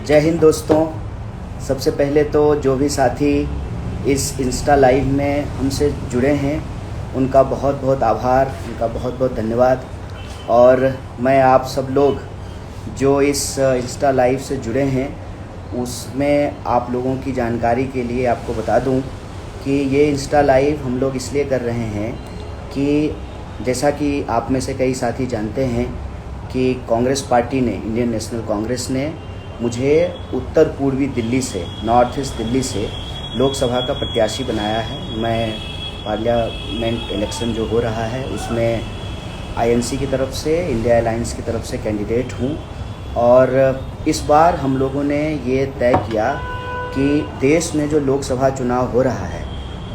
जय हिंद दोस्तों। सबसे पहले तो जो भी साथी इस इंस्टा लाइव में हमसे जुड़े हैं उनका बहुत बहुत आभार, उनका बहुत बहुत धन्यवाद। और मैं आप सब लोग जो इस इंस्टा लाइव से जुड़े हैं उसमें आप लोगों की जानकारी के लिए आपको बता दूं कि ये इंस्टा लाइव हम लोग इसलिए कर रहे हैं कि जैसा कि आप में से कई साथी जानते हैं कि कांग्रेस पार्टी ने, इंडियन नेशनल कांग्रेस ने मुझे उत्तर पूर्वी दिल्ली से, नॉर्थ ईस्ट दिल्ली से लोकसभा का प्रत्याशी बनाया है। मैं पार्लियामेंट इलेक्शन जो हो रहा है उसमें आईएनसी की तरफ से, इंडिया अलायंस की तरफ से कैंडिडेट हूँ। और इस बार हम लोगों ने ये तय किया कि देश में जो लोकसभा चुनाव हो रहा है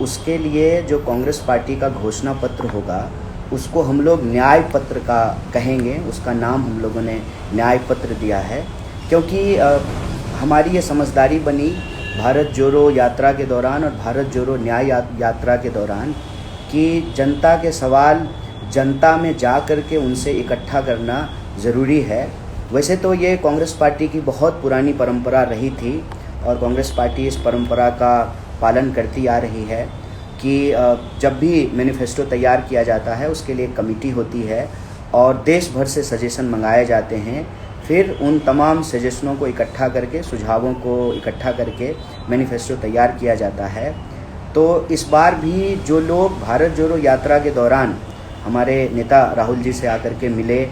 उसके लिए जो कांग्रेस पार्टी का घोषणा पत्र होगा उसको हम लोग न्याय पत्र का कहेंगे। उसका नाम हम लोगों ने न्याय पत्र दिया है, क्योंकि हमारी ये समझदारी बनी भारत जोड़ो यात्रा के दौरान और भारत जोड़ो न्याय यात्रा के दौरान कि जनता के सवाल जनता में जा कर के उनसे इकट्ठा करना ज़रूरी है। वैसे तो ये कांग्रेस पार्टी की बहुत पुरानी परंपरा रही थी और कांग्रेस पार्टी इस परंपरा का पालन करती आ रही है कि जब भी मैनिफेस्टो तैयार किया जाता है उसके लिए एक कमेटी होती है और देश भर से सजेशन मंगाए जाते हैं। फिर उन तमाम सजेशनों को इकट्ठा करके, सुझावों को इकट्ठा करके मैनिफेस्टो तैयार किया जाता है। तो इस बार भी जो लोग भारत जोड़ो यात्रा के दौरान हमारे नेता राहुल जी से आकर के मिले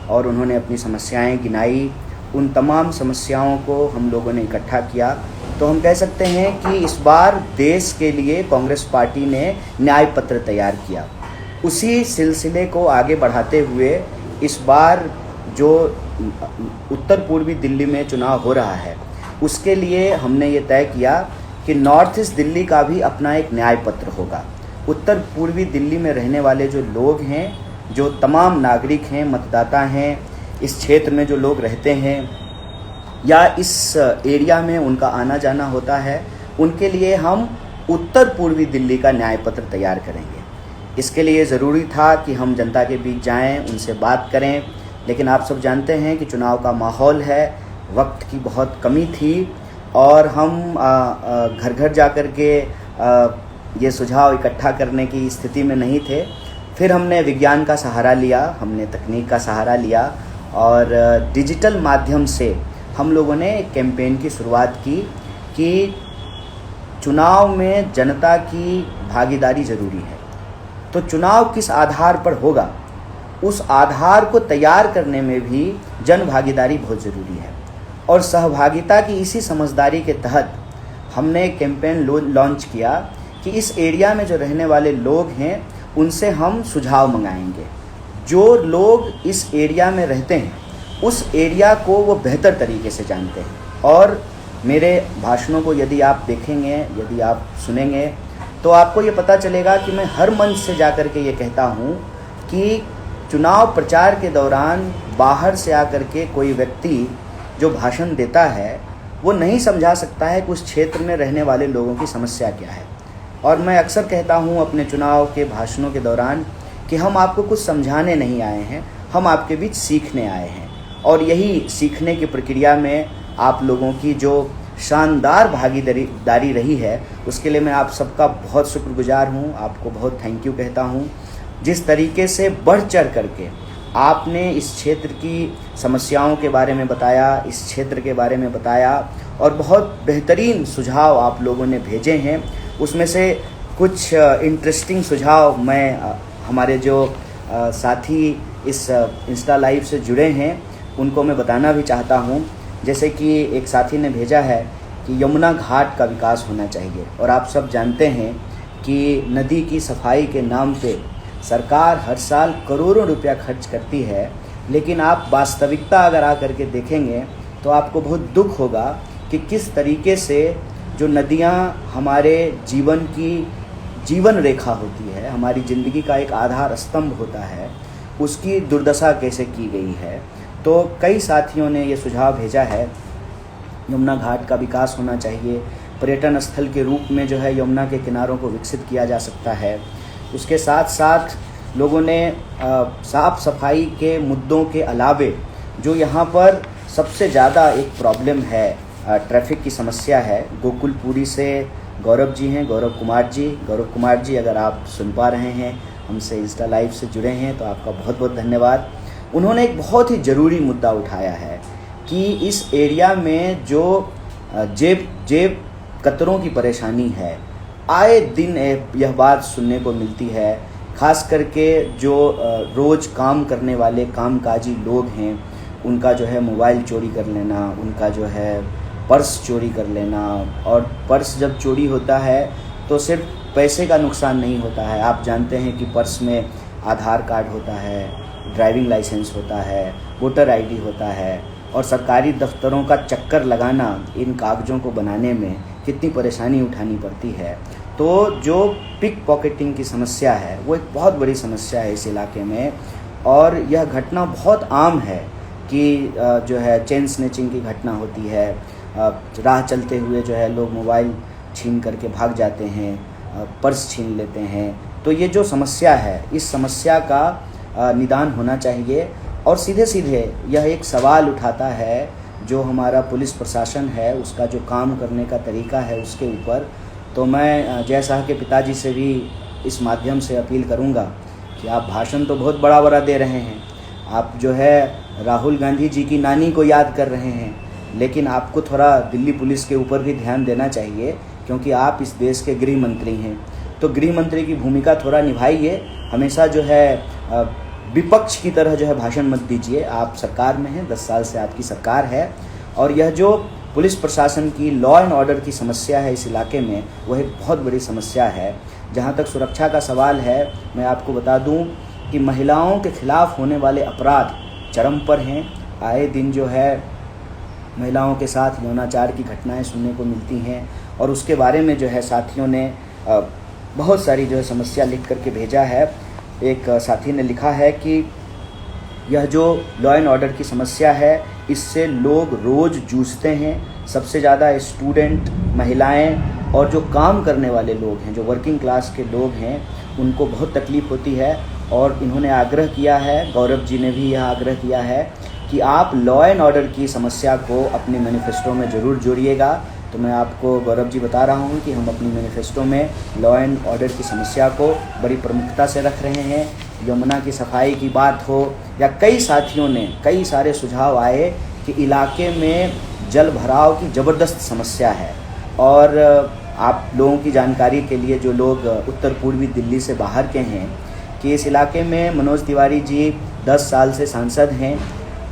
और उन्होंने अपनी समस्याएं गिनाई, उन तमाम समस्याओं को हम लोगों ने इकट्ठा किया। तो हम कह सकते हैं कि इस बार देश के लिए कांग्रेस पार्टी ने न्याय पत्र तैयार किया। उसी सिलसिले को आगे बढ़ाते हुए इस बार जो उत्तर पूर्वी दिल्ली में चुनाव हो रहा है उसके लिए हमने ये तय किया कि नॉर्थ ईस्ट दिल्ली का भी अपना एक न्याय पत्र होगा। उत्तर पूर्वी दिल्ली में रहने वाले जो लोग हैं, जो तमाम नागरिक हैं, मतदाता हैं, इस क्षेत्र में जो लोग रहते हैं या इस एरिया में उनका आना जाना होता है, उनके लिए हम उत्तर पूर्वी दिल्ली का न्याय पत्र तैयार करेंगे। इसके लिए ज़रूरी था कि हम जनता के बीच जाएं, उनसे बात करें, लेकिन आप सब जानते हैं कि चुनाव का माहौल है, वक्त की बहुत कमी थी और हम घर घर जा कर के ये सुझाव इकट्ठा करने की स्थिति में नहीं थे। फिर हमने विज्ञान का सहारा लिया, हमने तकनीक का सहारा लिया और डिजिटल माध्यम से हम लोगों ने एक कैंपेन की शुरुआत की कि चुनाव में जनता की भागीदारी ज़रूरी है। तो चुनाव किस आधार पर होगा, उस आधार को तैयार करने में भी जन भागीदारी बहुत ज़रूरी है। और सहभागिता की इसी समझदारी के तहत हमने एक कैंपेन लॉन्च किया कि इस एरिया में जो रहने वाले लोग हैं उनसे हम सुझाव मंगाएंगे। जो लोग इस एरिया में रहते हैं उस एरिया को वो बेहतर तरीके से जानते हैं। और मेरे भाषणों को यदि आप देखेंगे, यदि आप सुनेंगे तो आपको ये पता चलेगा कि मैं हर मंच से जा कर के ये कहता हूँ कि चुनाव प्रचार के दौरान बाहर से आकर के कोई व्यक्ति जो भाषण देता है वो नहीं समझा सकता है कि उस क्षेत्र में रहने वाले लोगों की समस्या क्या है। और मैं अक्सर कहता हूँ अपने चुनाव के भाषणों के दौरान कि हम आपको कुछ समझाने नहीं आए हैं, हम आपके बीच सीखने आए हैं। और यही सीखने की प्रक्रिया में आप लोगों की जो शानदार भागीदारी रही है उसके लिए मैं आप सबका बहुत शुक्रगुजार हूँ, आपको बहुत थैंक यू कहता हूँ। जिस तरीके से बढ़ चढ़ करके आपने इस क्षेत्र की समस्याओं के बारे में बताया, इस क्षेत्र के बारे में बताया और बहुत बेहतरीन सुझाव आप लोगों ने भेजे हैं। उसमें से कुछ इंटरेस्टिंग सुझाव मैं हमारे जो साथी इस इंस्टा लाइव से जुड़े हैं उनको मैं बताना भी चाहता हूँ। जैसे कि एक साथी ने भेजा है कि यमुना घाट का विकास होना चाहिए। और आप सब जानते हैं कि नदी की सफाई के नाम पे सरकार हर साल करोड़ों रुपया खर्च करती है, लेकिन आप वास्तविकता अगर आकर के देखेंगे तो आपको बहुत दुख होगा कि किस तरीके से जो नदियाँ हमारे जीवन की जीवन रेखा होती है, हमारी ज़िंदगी का एक आधार स्तंभ होता है, उसकी दुर्दशा कैसे की गई है। तो कई साथियों ने ये सुझाव भेजा है, यमुना घाट का विकास होना चाहिए, पर्यटन स्थल के रूप में जो है यमुना के किनारों को विकसित किया जा सकता है। उसके साथ साथ लोगों ने साफ़ सफाई के मुद्दों के अलावे जो यहाँ पर सबसे ज़्यादा एक प्रॉब्लम है ट्रैफिक की समस्या है। गोकुलपुरी से गौरव जी हैं, गौरव कुमार जी अगर आप सुन पा रहे हैं, हमसे इंस्टा लाइव से जुड़े हैं तो आपका बहुत बहुत धन्यवाद। उन्होंने एक बहुत ही ज़रूरी मुद्दा उठाया है कि इस एरिया में जो जेब कतरों की परेशानी है, आए दिन यह बात सुनने को मिलती है। ख़ास करके जो रोज़ काम करने वाले कामकाजी लोग हैं, उनका जो है मोबाइल चोरी कर लेना, उनका जो है पर्स चोरी कर लेना। और पर्स जब चोरी होता है तो सिर्फ पैसे का नुकसान नहीं होता है। आप जानते हैं कि पर्स में आधार कार्ड होता है, ड्राइविंग लाइसेंस होता है, वोटर आईडी होता है, और सरकारी दफ्तरों का चक्कर लगाना इन कागज़ों को बनाने में कितनी परेशानी उठानी पड़ती है। तो जो पिक पॉकेटिंग की समस्या है वो एक बहुत बड़ी समस्या है इस इलाके में। और यह घटना बहुत आम है कि जो है चेन स्नैचिंग की घटना होती है। राह चलते हुए जो है लोग मोबाइल छीन करके भाग जाते हैं, पर्स छीन लेते हैं। तो ये जो समस्या है, इस समस्या का निदान होना चाहिए। और सीधे सीधे यह एक सवाल उठाता है जो हमारा पुलिस प्रशासन है, उसका जो काम करने का तरीका है उसके ऊपर। तो मैं जय शाह के पिताजी से भी इस माध्यम से अपील करूंगा कि आप भाषण तो बहुत बड़ा बड़ा दे रहे हैं, आप जो है राहुल गांधी जी की नानी को याद कर रहे हैं, लेकिन आपको थोड़ा दिल्ली पुलिस के ऊपर भी ध्यान देना चाहिए, क्योंकि आप इस देश के गृह मंत्री हैं। तो गृह मंत्री की भूमिका थोड़ा निभाइए। हमेशा जो है विपक्ष की तरह जो है भाषण मत दीजिए। आप सरकार में हैं, 10 साल से आपकी सरकार है। और यह जो पुलिस प्रशासन की लॉ एंड ऑर्डर की समस्या है इस इलाके में, वह एक बहुत बड़ी समस्या है। जहाँ तक सुरक्षा का सवाल है, मैं आपको बता दूं कि महिलाओं के खिलाफ होने वाले अपराध चरम पर हैं। आए दिन जो है महिलाओं के साथ यौनाचार की घटनाएं सुनने को मिलती हैं, और उसके बारे में जो है साथियों ने बहुत सारी जो है समस्या लिख करके भेजा है। एक साथी ने लिखा है कि यह जो लॉ एंड ऑर्डर की समस्या है, इससे लोग रोज़ जूझते हैं। सबसे ज़्यादा स्टूडेंट, महिलाएं और जो काम करने वाले लोग हैं, जो वर्किंग क्लास के लोग हैं, उनको बहुत तकलीफ़ होती है। और इन्होंने आग्रह किया है, गौरव जी ने भी यह आग्रह किया है कि आप लॉ एंड ऑर्डर की समस्या को अपने मैनिफेस्टो में ज़रूर जोड़िएगा। तो मैं आपको गौरव जी बता रहा हूँ कि हम अपनी मैनिफेस्टो में लॉ एंड ऑर्डर की समस्या को बड़ी प्रमुखता से रख रहे हैं। यमुना की सफाई की बात हो, या कई साथियों ने कई सारे सुझाव आए कि इलाके में जल भराव की ज़बरदस्त समस्या है। और आप लोगों की जानकारी के लिए, जो लोग उत्तर पूर्वी दिल्ली से बाहर के हैं, कि इस इलाके में मनोज तिवारी जी 10 साल से सांसद हैं।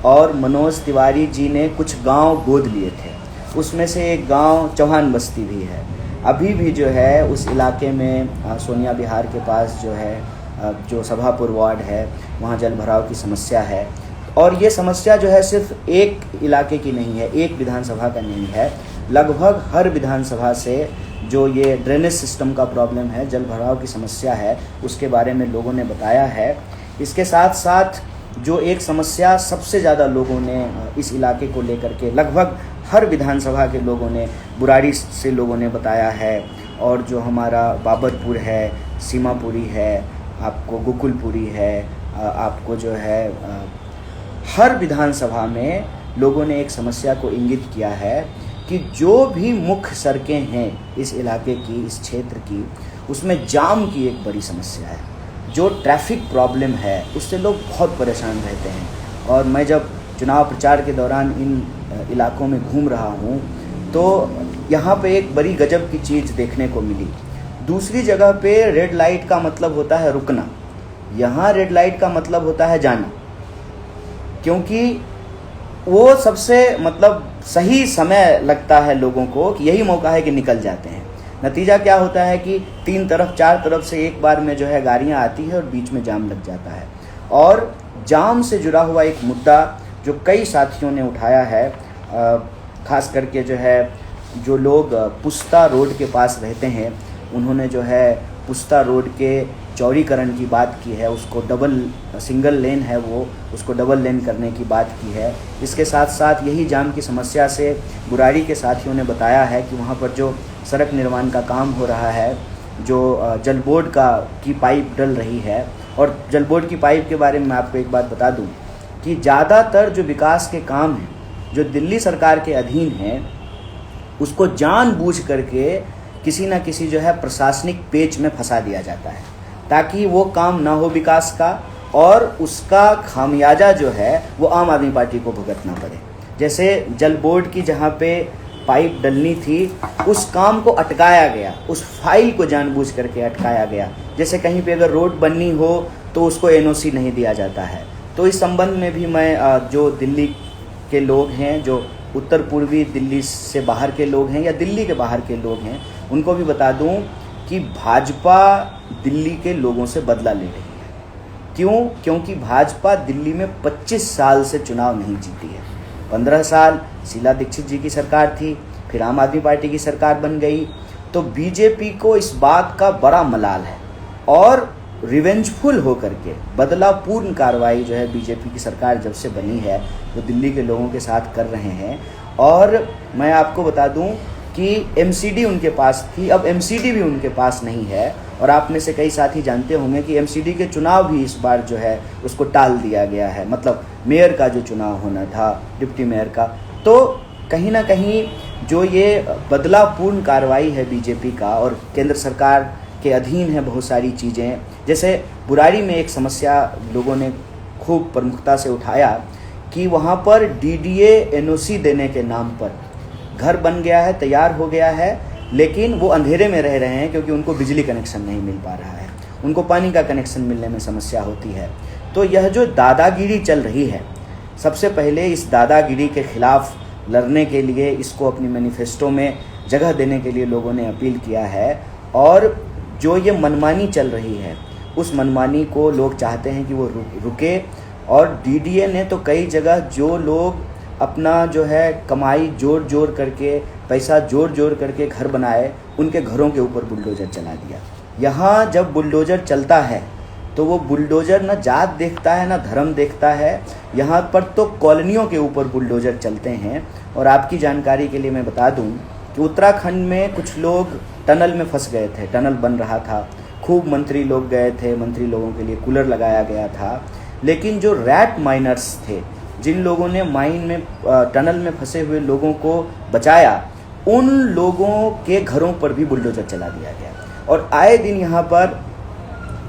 और मनोज तिवारी जी ने कुछ गांव गोद लिए थे, उसमें से एक गांव चौहान बस्ती भी है। अभी भी जो है उस इलाके में सोनिया विहार के पास जो है जो सभापुर वार्ड है, वहाँ जल भराव की समस्या है। और ये समस्या जो है सिर्फ एक इलाके की नहीं है, एक विधानसभा का नहीं है, लगभग हर विधानसभा से जो ये ड्रेनेज सिस्टम का प्रॉब्लम है, जल भराव की समस्या है, उसके बारे में लोगों ने बताया है। इसके साथ साथ जो एक समस्या सबसे ज़्यादा लोगों ने इस इलाके को लेकर के, लगभग हर विधानसभा के लोगों ने, बुराड़ी से लोगों ने बताया है। और जो हमारा बाबरपुर है, सीमापुरी है, आपको गोकुलपुरी है, आपको जो है हर विधानसभा में लोगों ने एक समस्या को इंगित किया है कि जो भी मुख्य सड़कें हैं इस इलाके की, इस क्षेत्र की, उसमें जाम की एक बड़ी समस्या है। जो ट्रैफिक प्रॉब्लम है उससे लोग बहुत परेशान रहते हैं। और मैं जब चुनाव प्रचार के दौरान इन इलाकों में घूम रहा हूँ तो यहाँ पे एक बड़ी गजब की चीज़ देखने को मिली। दूसरी जगह पे रेड लाइट का मतलब होता है रुकना, यहाँ रेड लाइट का मतलब होता है जाना, क्योंकि वो सबसे सही समय लगता है लोगों को कि यही मौका है कि निकल जाते हैं। नतीजा क्या होता है कि 3 तरफ 4 तरफ से एक बार में जो है गाड़ियाँ आती है और बीच में जाम लग जाता है। और जाम से जुड़ा हुआ एक मुद्दा जो कई साथियों ने उठाया है, ख़ास करके जो है जो लोग पुस्ता रोड के पास रहते हैं, उन्होंने जो है पुस्ता रोड के चौड़ीकरण की बात की है, उसको सिंगल लेन है वो, उसको डबल लेन करने की बात की है। इसके साथ साथ यही जाम की समस्या से बुराड़ी के साथियों ने बताया है कि वहाँ पर जो सड़क निर्माण का काम हो रहा है, जो जल बोर्ड की पाइप डल रही है। और जल बोर्ड की पाइप के बारे में मैं आपको एक बात बता दूं कि ज़्यादातर जो विकास के काम हैं जो दिल्ली सरकार के अधीन हैं, उसको जानबूझ करके किसी ना किसी जो है प्रशासनिक पेच में फंसा दिया जाता है ताकि वो काम ना हो विकास का, और उसका खामियाजा जो है वो आम आदमी पार्टी को भुगतना पड़े। जैसे जल बोर्ड की जहाँ पे पाइप डलनी थी उस काम को अटकाया गया, उस फाइल को जानबूझ करके अटकाया गया। जैसे कहीं पे अगर रोड बननी हो तो उसको एनओसी नहीं दिया जाता है। तो इस संबंध में भी मैं जो दिल्ली के लोग हैं, जो उत्तर पूर्वी दिल्ली से बाहर के लोग हैं या दिल्ली के बाहर के लोग हैं, उनको भी बता दूं कि भाजपा दिल्ली के लोगों से बदला ले रही है। क्यों? क्योंकि भाजपा दिल्ली में 25 साल से चुनाव नहीं जीती है। 15 साल शीला दीक्षित जी की सरकार थी, फिर आम आदमी पार्टी की सरकार बन गई। तो बीजेपी को इस बात का बड़ा मलाल है और रिवेंजफुल होकर के बदलापूर्ण कार्रवाई जो है बीजेपी की सरकार जब से बनी है वो दिल्ली के लोगों के साथ कर रहे हैं। और मैं आपको बता दूं कि एमसीडी उनके पास थी, अब एमसीडी भी उनके पास नहीं है। और आप में से कई साथी जानते होंगे कि एमसीडी के चुनाव भी इस बार जो है उसको टाल दिया गया है, मतलब मेयर का जो चुनाव होना था, डिप्टी मेयर का। तो कहीं ना कहीं जो ये बदलापूर्ण कार्रवाई है बीजेपी का, और केंद्र सरकार के अधीन है बहुत सारी चीज़ें। जैसे बुराड़ी में एक समस्या लोगों ने खूब प्रमुखता से उठाया कि वहाँ पर डीडीए एनओसी देने के नाम पर घर बन गया है, तैयार हो गया है, लेकिन वो अंधेरे में रह रहे हैं क्योंकि उनको बिजली कनेक्शन नहीं मिल पा रहा है, उनको पानी का कनेक्शन मिलने में समस्या होती है। तो यह जो दादागिरी चल रही है, सबसे पहले इस दादागिरी के खिलाफ लड़ने के लिए इसको अपनी मैनिफेस्टो में जगह देने के लिए लोगों ने अपील किया है। और जो ये मनमानी चल रही है उस मनमानी को लोग चाहते हैं कि वो रुके। और डीडीए ने तो कई जगह जो लोग अपना जो है कमाई जोड़ करके, पैसा जोड़ करके घर बनाए, उनके घरों के ऊपर बुलडोज़र चला दिया। यहाँ जब बुलडोज़र चलता है तो वो बुलडोज़र न जात देखता है न धर्म देखता है, यहाँ पर तो कॉलोनियों के ऊपर बुलडोज़र चलते हैं। और आपकी जानकारी के लिए मैं बता दूं कि उत्तराखंड में कुछ लोग टनल में फंस गए थे, टनल बन रहा था, खूब मंत्री लोग गए थे, मंत्री लोगों के लिए कूलर लगाया गया था। लेकिन जो रैट माइनर्स थे, जिन लोगों ने माइन में टनल में फंसे हुए लोगों को बचाया, उन लोगों के घरों पर भी बुलडोज़र चला दिया गया। और आए दिन यहाँ पर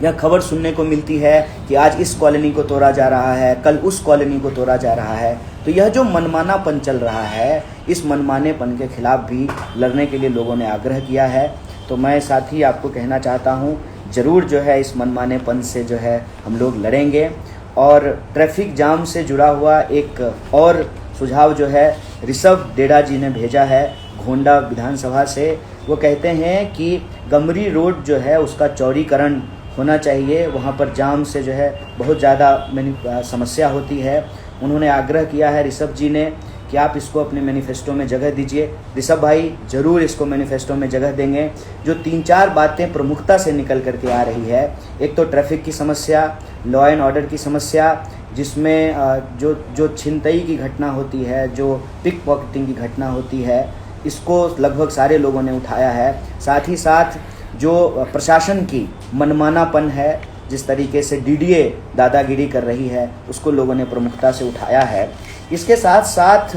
यह खबर सुनने को मिलती है कि आज इस कॉलोनी को तोड़ा जा रहा है, कल उस कॉलोनी को तोड़ा जा रहा है। तो यह जो मनमानापन चल रहा है, इस मनमानेपन के खिलाफ भी लड़ने के लिए लोगों ने आग्रह किया है। तो मैं साथी आपको कहना चाहता हूँ, ज़रूर जो है इस मनमानेपन से जो है हम लोग लड़ेंगे। और ट्रैफिक जाम से जुड़ा हुआ एक और सुझाव जो है ऋषभ डेढ़ा जी ने भेजा है घोंडा विधानसभा से। वो कहते हैं कि गमरी रोड जो है उसका चौड़ीकरण होना चाहिए, वहाँ पर जाम से जो है बहुत ज़्यादा समस्या होती है। उन्होंने आग्रह किया है ऋषभ जी ने कि आप इसको अपने मैनिफेस्टो में जगह दीजिए। ऋषभ भाई ज़रूर इसको मैनिफेस्टो में जगह देंगे। जो 3-4 बातें प्रमुखता से निकल करके आ रही है, एक तो ट्रैफिक की समस्या, लॉ एंड ऑर्डर की समस्या, जिसमें जो छिनतई की घटना होती है, जो पिक पॉकेटिंग की घटना होती है, इसको लगभग सारे लोगों ने उठाया है। साथ ही साथ जो प्रशासन की मनमानापन है, जिस तरीके से डीडीए दादागिरी कर रही है, उसको लोगों ने प्रमुखता से उठाया है। इसके साथ साथ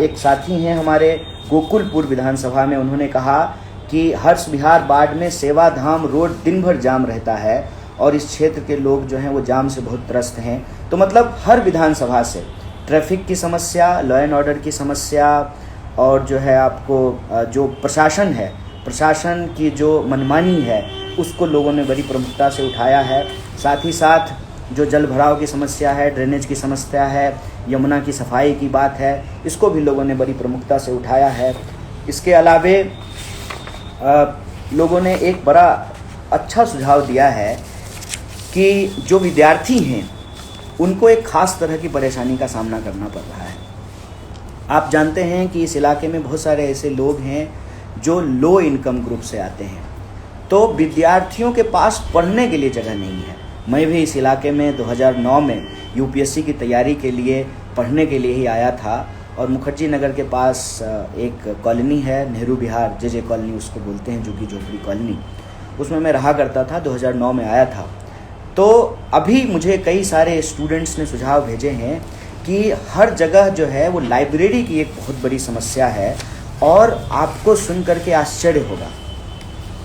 एक साथी हैं हमारे गोकुलपुर विधानसभा में, उन्होंने कहा कि हर्ष विहार बाढ़ में सेवा धाम रोड दिन भर जाम रहता है और इस क्षेत्र के लोग जो हैं वो जाम से बहुत त्रस्त हैं। तो मतलब हर विधानसभा से ट्रैफिक की समस्या, लॉ एंड ऑर्डर की समस्या, और जो है आपको जो प्रशासन है, प्रशासन की जो मनमानी है, उसको लोगों ने बड़ी प्रमुखता से उठाया है। साथ ही साथ जो जल भराव की समस्या है, ड्रेनेज की समस्या है, यमुना की सफाई की बात है, इसको भी लोगों ने बड़ी प्रमुखता से उठाया है। इसके अलावे लोगों ने एक बड़ा अच्छा सुझाव दिया है कि जो विद्यार्थी हैं उनको एक ख़ास तरह की परेशानी का सामना करना पड़ रहा है। आप जानते हैं कि इस इलाके में बहुत सारे ऐसे लोग हैं जो लो इनकम ग्रुप से आते हैं, तो विद्यार्थियों के पास पढ़ने के लिए जगह नहीं है। मैं भी इस इलाके में 2009 में यूपीएससी की तैयारी के लिए पढ़ने के लिए ही आया था। और मुखर्जी नगर के पास एक कॉलोनी है, नेहरू विहार, जे कॉलोनी उसको बोलते हैं, झुग्गी झोपड़ी कॉलोनी, उसमें मैं रहा करता था। 2009 में आया था। तो अभी मुझे कई सारे स्टूडेंट्स ने सुझाव भेजे हैं कि हर जगह जो है वो लाइब्रेरी की एक बहुत बड़ी समस्या है। और आपको सुन करके आश्चर्य होगा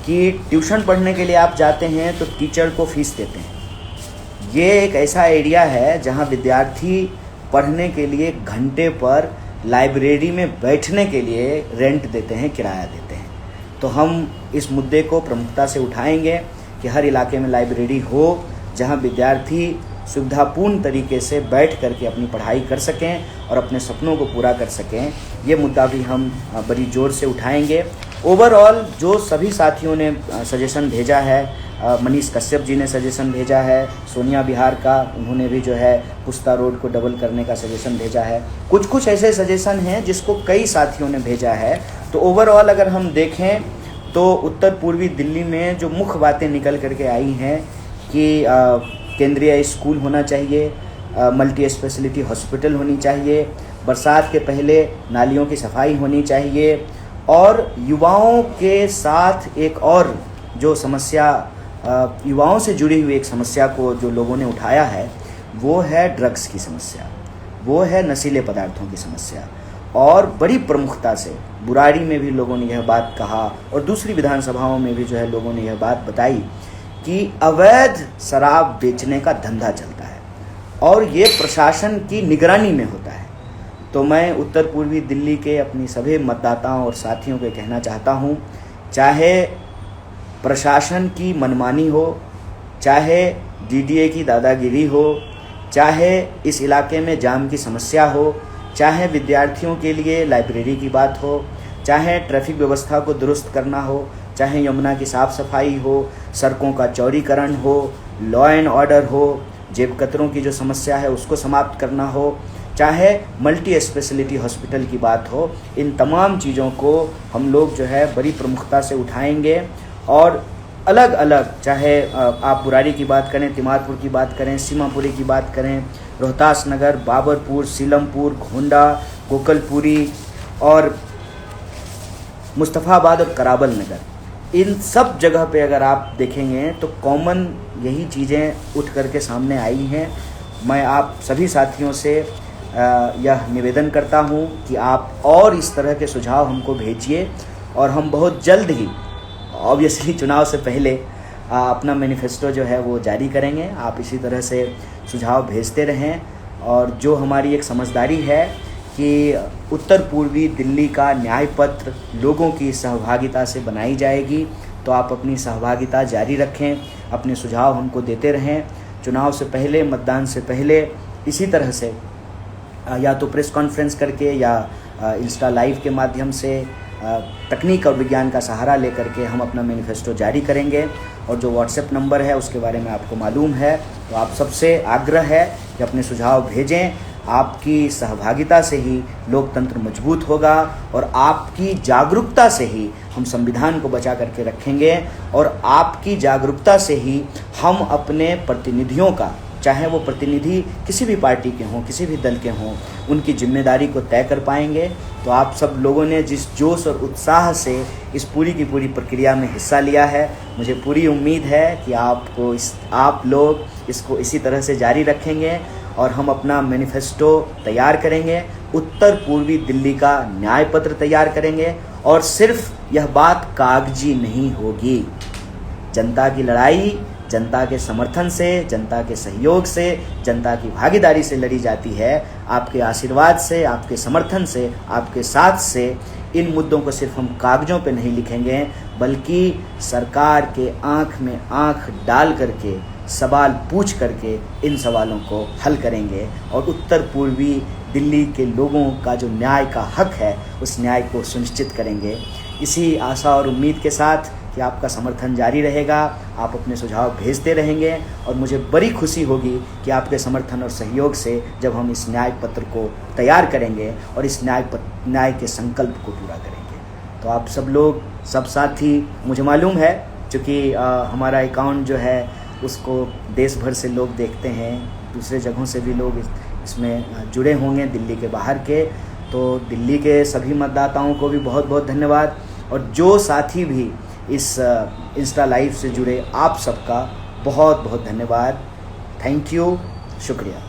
कि ट्यूशन पढ़ने के लिए आप जाते हैं तो टीचर को फीस देते हैं। ये एक ऐसा एरिया है जहां विद्यार्थी पढ़ने के लिए घंटे पर लाइब्रेरी में बैठने के लिए रेंट देते हैं, किराया देते हैं। तो हम इस मुद्दे को प्रमुखता से उठाएंगे कि हर इलाके में लाइब्रेरी हो जहां विद्यार्थी सुविधापूर्ण तरीके से बैठ करके अपनी पढ़ाई कर सकें और अपने सपनों को पूरा कर सकें। ये मुद्दा भी हम बड़ी ज़ोर से उठाएंगे। ओवरऑल जो सभी साथियों ने सजेशन भेजा है, मनीष कश्यप जी ने सजेशन भेजा है, सोनिया बिहार का, उन्होंने भी जो है पुस्ता रोड को डबल करने का सजेशन भेजा है। कुछ ऐसे सजेशन हैं जिसको कई साथियों ने भेजा है। तो ओवरऑल अगर हम देखें तो उत्तर पूर्वी दिल्ली में जो मुख्य बातें निकल करके आई हैं कि केंद्रीय स्कूल होना चाहिए, मल्टी स्पेशलिटी हॉस्पिटल होनी चाहिए, बरसात के पहले नालियों की सफाई होनी चाहिए, और युवाओं के साथ एक और जो समस्या, युवाओं से जुड़ी हुई एक समस्या को जो लोगों ने उठाया है वो है ड्रग्स की समस्या, वो है नशीले पदार्थों की समस्या। और बड़ी प्रमुखता से बुराड़ी में भी लोगों ने यह बात कहा और दूसरी विधानसभाओं में भी जो है लोगों ने यह बात बताई कि अवैध शराब बेचने का धंधा चलता है और ये प्रशासन की निगरानी में होता है। तो मैं उत्तर पूर्वी दिल्ली के अपनी सभी मतदाताओं और साथियों को कहना चाहता हूँ, चाहे प्रशासन की मनमानी हो, चाहे डीडीए की दादागिरी हो, चाहे इस इलाके में जाम की समस्या हो, चाहे विद्यार्थियों के लिए लाइब्रेरी की बात हो, चाहे ट्रैफिक व्यवस्था को दुरुस्त करना हो, चाहे यमुना की साफ़ सफाई हो, सड़कों का चौड़ीकरण हो, लॉ एंड ऑर्डर हो, जेब कतरों की जो समस्या है उसको समाप्त करना हो, चाहे मल्टी स्पेशलिटी हॉस्पिटल की बात हो, इन तमाम चीज़ों को हम लोग जो है बड़ी प्रमुखता से उठाएंगे। और अलग अलग, चाहे आप बुराड़ी की बात करें, तिमारपुर की बात करें, सीमापुरी की बात करें, रोहतास नगर, बाबरपुर, सीलमपुर, घोंडा, गोकलपुरी और मुस्तफ़ाबाद और कराबल नगर, इन सब जगह पे अगर आप देखेंगे तो कॉमन यही चीज़ें उठ करके सामने आई हैं। मैं आप सभी साथियों से यह निवेदन करता हूं कि आप और इस तरह के सुझाव हमको भेजिए और हम बहुत जल्द ही, ऑब्वियसली चुनाव से पहले, अपना मैनिफेस्टो जो है वो जारी करेंगे। आप इसी तरह से सुझाव भेजते रहें और जो हमारी एक समझदारी है कि उत्तर पूर्वी दिल्ली का न्याय पत्र लोगों की सहभागिता से बनाई जाएगी, तो आप अपनी सहभागिता जारी रखें, अपने सुझाव हमको देते रहें। चुनाव से पहले, मतदान से पहले इसी तरह से या तो प्रेस कॉन्फ्रेंस करके या इंस्टा लाइव के माध्यम से तकनीक और विज्ञान का सहारा लेकर के हम अपना मैनिफेस्टो जारी करेंगे। और जो व्हाट्सएप नंबर है उसके बारे में आपको मालूम है, तो आप सबसे आग्रह है कि अपने सुझाव भेजें। आपकी सहभागिता से ही लोकतंत्र मजबूत होगा और आपकी जागरूकता से ही हम संविधान को बचा करके रखेंगे और आपकी जागरूकता से ही हम अपने प्रतिनिधियों का, चाहे वो प्रतिनिधि किसी भी पार्टी के हों, किसी भी दल के हों, उनकी जिम्मेदारी को तय कर पाएंगे। तो आप सब लोगों ने जिस जोश और उत्साह से इस पूरी की पूरी प्रक्रिया में हिस्सा लिया है, मुझे पूरी उम्मीद है कि आप लोग इसको इसी तरह से जारी रखेंगे और हम अपना मैनिफेस्टो तैयार करेंगे, उत्तर पूर्वी दिल्ली का न्याय पत्र तैयार करेंगे। और सिर्फ यह बात कागजी नहीं होगी, जनता की लड़ाई जनता के समर्थन से, जनता के सहयोग से, जनता की भागीदारी से लड़ी जाती है। आपके आशीर्वाद से, आपके समर्थन से, आपके साथ से इन मुद्दों को सिर्फ हम कागजों पे नहीं लिखेंगे, बल्कि सरकार के आंख में आंख डाल करके, सवाल पूछ करके इन सवालों को हल करेंगे और उत्तर पूर्वी दिल्ली के लोगों का जो न्याय का हक है उस न्याय को सुनिश्चित करेंगे। इसी आशा और उम्मीद के साथ कि आपका समर्थन जारी रहेगा, आप अपने सुझाव भेजते रहेंगे और मुझे बड़ी खुशी होगी कि आपके समर्थन और सहयोग से जब हम इस न्याय पत्र को तैयार करेंगे और इस न्याय के संकल्प को पूरा करेंगे। तो आप सब लोग, सब साथी, मुझे मालूम है चूँकि हमारा अकाउंट जो है उसको देश भर से लोग देखते हैं, दूसरे जगहों से भी लोग इसमें जुड़े होंगे, दिल्ली के बाहर के। तो दिल्ली के सभी मतदाताओं को भी बहुत बहुत धन्यवाद और जो साथी भी इस इंस्टा लाइव से जुड़े, आप सबका बहुत बहुत धन्यवाद। थैंक यू, शुक्रिया।